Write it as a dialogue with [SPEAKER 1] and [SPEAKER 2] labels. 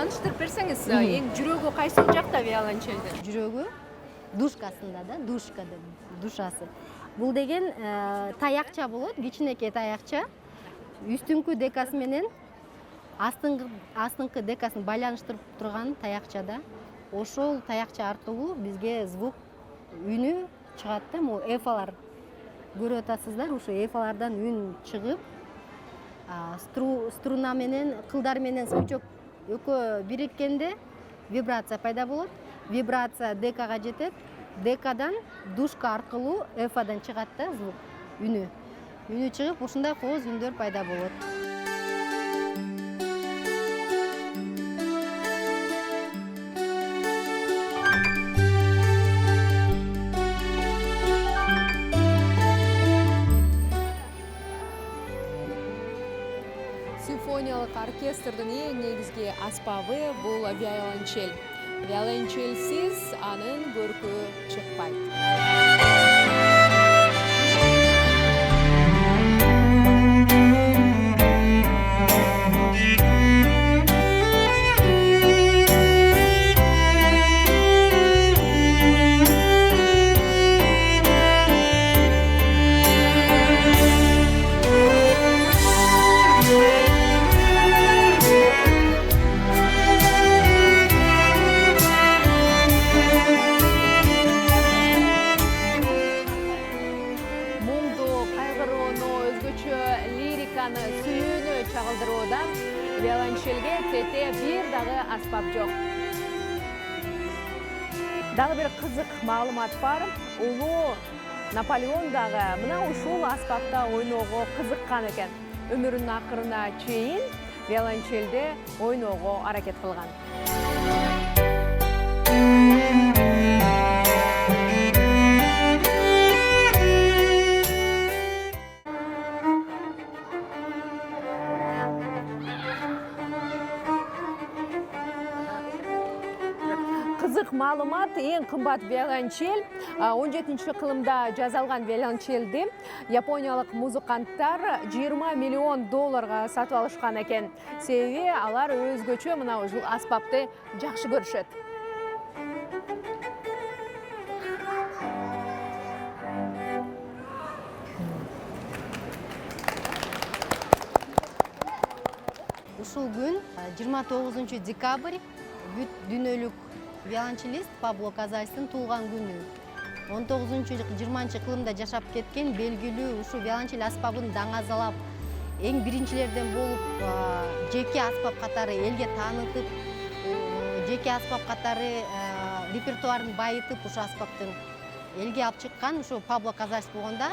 [SPEAKER 1] тааныштырып берсеңиз, эң жүрөгү кайсы жакта виолончелдин?
[SPEAKER 2] Жүрөгү душкасында да, душасы. Бул деген таякча болот, кичинекей таякча. Үстүңкү декасы менен астыңкы декасын байланыштырып турган таякчада. Ошол таякча аркылуу бизге звук үнү чыгат да, могу эфалар көрүп атасыздар, ошо эфалардан үн чыгып, струна менен, кылдар менен смычок экөө бириккенде вибрация пайда болот. Вибрация декага жетет, декадан душка аркылуу эфадан чыгат да звук, үнү. Үнү чыгып, ушундай кооз үндөр пайда болот.
[SPEAKER 1] Симфониялык оркестрдин эң негизги аспабы бул виолончель. Виолончельсиз анын көркү чыкпайт. Сүйүүнү чагылдырууда виолончельге тете бир дагы аспап жок. Дагы бир кызык маалымат бар. Улуу Наполеон дагы мына ушул аспапта ойноого кызыккан экен. Өмүрүнүн акырына чейин виолончельде ойноого аракет кылган. Кызык маалымат, эң кымбат виолончель 17-кылымда жасалган виолончельди япониялык музыканттар 20 миллион долларга сатып алышкан экен. Себеби алар өзгөчө мына ушул аспапты жакшы көрүшөт.
[SPEAKER 2] Ушул күн 29 декабрь бүт дүйнөлүк виолончелист Пабло Казальстын туулган күнү. 19-20 кылымда жашап кеткен белгилүү ушу виолончель аспабын даңазалап, эң биринчилерден болуп, жеке аспап катары элге таанытып, жеке аспап катары репертуарын байытып, ушу аспаптын элге алып чыккан ушу Пабло Казальс болгондо